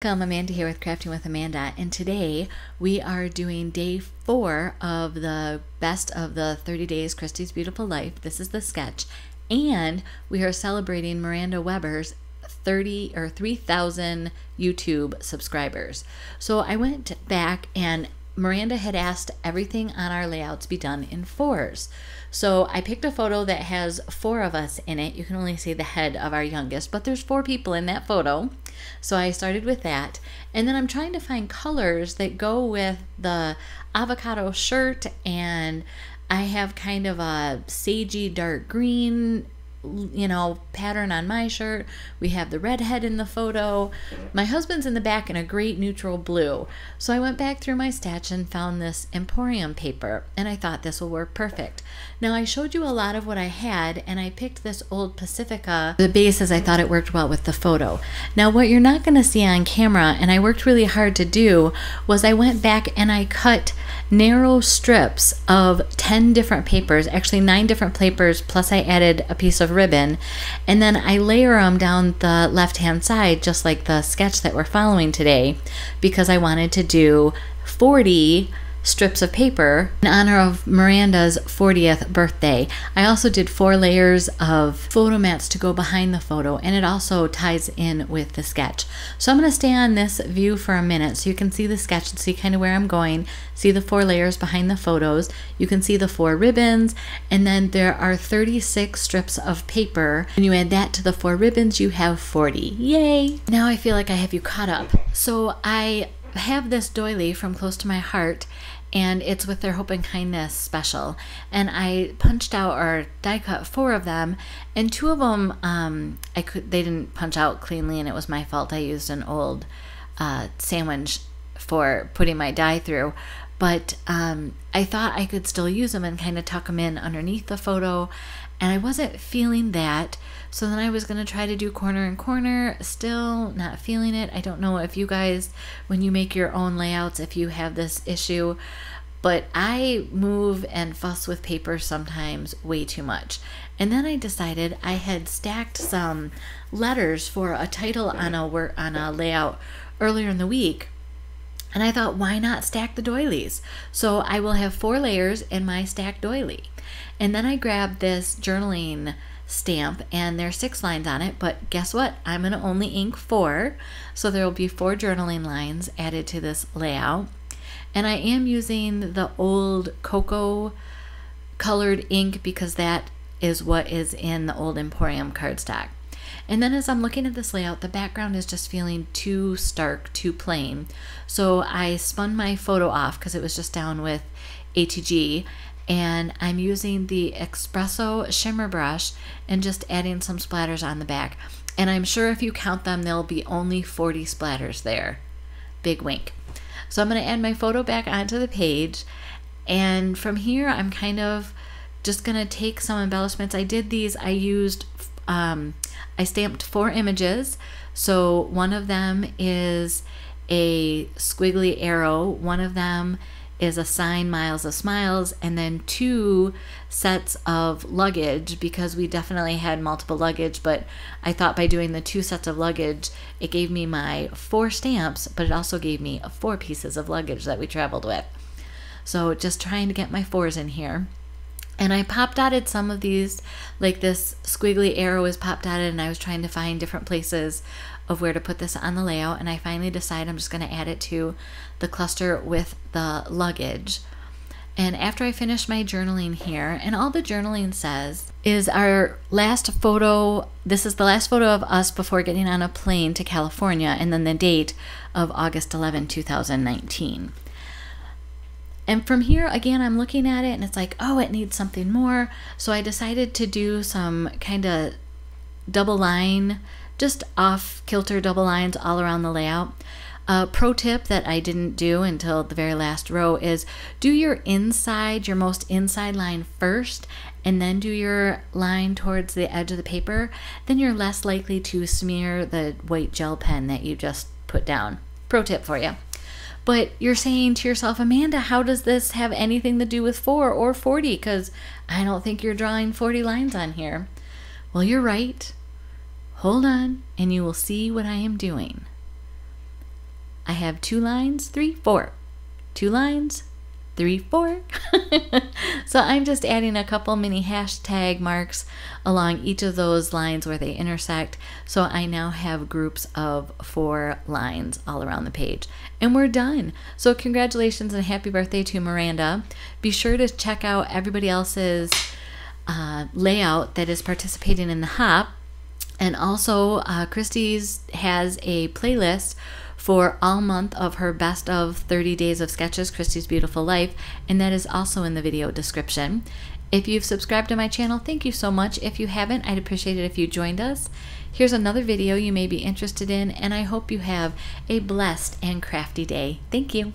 Welcome, Amanda here with Crafting with Amanda, and today we are doing day 4 of the best of the 30 days Christy's Beautiful Life. This is the sketch, and we are celebrating Miranda Weber's 3,000 YouTube subscribers. So I went back and Miranda had asked everything on our layouts be done in 4s. So I picked a photo that has 4 of us in it. You can only see the head of our youngest, but there's 4 people in that photo. So I started with that. And then I'm trying to find colors that go with the avocado shirt, and I have kind of a sagey dark green pattern on my shirt. We have the redhead in the photo. My husband's in the back in a great neutral blue. So I went back through my stash and found this Emporium paper, and I thought this will work perfect. Now I showed you a lot of what I had, and I picked this old Pacifica. The base, as I thought it worked well with the photo. Now what you're not going to see on camera, and I worked really hard to do, was I went back and I cut narrow strips of 10 different papers, actually 9 different papers, plus I added a piece of ribbon, and then I layer them down the left hand side just like the sketch that we're following today, because I wanted to do 40 strips of paper in honor of Miranda's 40th birthday. I also did 4 layers of photo mats to go behind the photo, and it also ties in with the sketch. So I'm going to stay on this view for a minute so you can see the sketch and see kind of where I'm going, see the 4 layers behind the photos. You can see the 4 ribbons, and then there are 36 strips of paper. When you add that to the 4 ribbons, you have 40. Yay! Now I feel like I have you caught up. So I have this doily from Close to My Heart, and it's with their Hope and Kindness special, and I punched out or die cut 4 of them, and 2 of them they didn't punch out cleanly, and it was my fault. I used an old sandwich for putting my die through, but I thought I could still use them and kind of tuck them in underneath the photo, and I wasn't feeling that. So then I was going to try to do corner and corner, still not feeling it. I don't know if you guys, when you make your own layouts, if you have this issue, but I move and fuss with paper sometimes way too much. And then I decided I had stacked some letters for a title on a layout earlier in the week, and I thought, why not stack the doilies? So I will have 4 layers in my stacked doily. And then I grabbed this journaling stamp, and there's 6 lines on it, but guess what? I'm going to only ink 4, so there will be 4 journaling lines added to this layout. And I am using the old cocoa colored ink because that is what is in the old Emporium cardstock. And then as I'm looking at this layout, the background is just feeling too stark, too plain. So I spun my photo off because it was just down with ATG, and I'm using the espresso shimmer brush and just adding some splatters on the back. And I'm sure if you count them, there'll be only 40 splatters there. Big wink. So I'm going to add my photo back onto the page, and from here I'm kind of just going to take some embellishments. I did these, I stamped 4 images. So one of them is a squiggly arrow, one of them is a sign, Miles of Smiles, and then 2 sets of luggage, because we definitely had multiple luggage, but I thought by doing the 2 sets of luggage, it gave me my 4 stamps, but it also gave me 4 pieces of luggage that we traveled with. So just trying to get my 4s in here. And I pop dotted some of these, like this squiggly arrow is pop dotted, and I was trying to find different places of where to put this on the layout, and I finally decided I'm just going to add it to the cluster with the luggage. And after I finish my journaling here, and all the journaling says is our last photo, this is the last photo of us before getting on a plane to California, and then the date of August 11, 2019. And from here, again, I'm looking at it and it's like, oh, it needs something more. So I decided to do some kind of double line, just off kilter double lines all around the layout. Pro tip that I didn't do until the very last row is do your inside, your most inside line first, and then do your line towards the edge of the paper. Then you're less likely to smear the white gel pen that you just put down. Pro tip for you. But you're saying to yourself, Amanda, how does this have anything to do with 4 or 40? Because I don't think you're drawing 40 lines on here. Well, you're right. Hold on, and you will see what I am doing. I have 2 lines, 3, 4. 2 lines, 3, 4. So I'm just adding a couple mini hashtag marks along each of those lines where they intersect. So I now have groups of 4 lines all around the page. And we're done. So congratulations and happy birthday to Miranda. Be sure to check out everybody else's layout that is participating in the Hop. And also Christy's has a playlist for all month of her best of 30 days of sketches, Christy's Beautiful Life, and that is also in the video description. If you've subscribed to my channel, thank you so much. If you haven't, I'd appreciate it if you joined us. Here's another video you may be interested in, and I hope you have a blessed and crafty day. Thank you.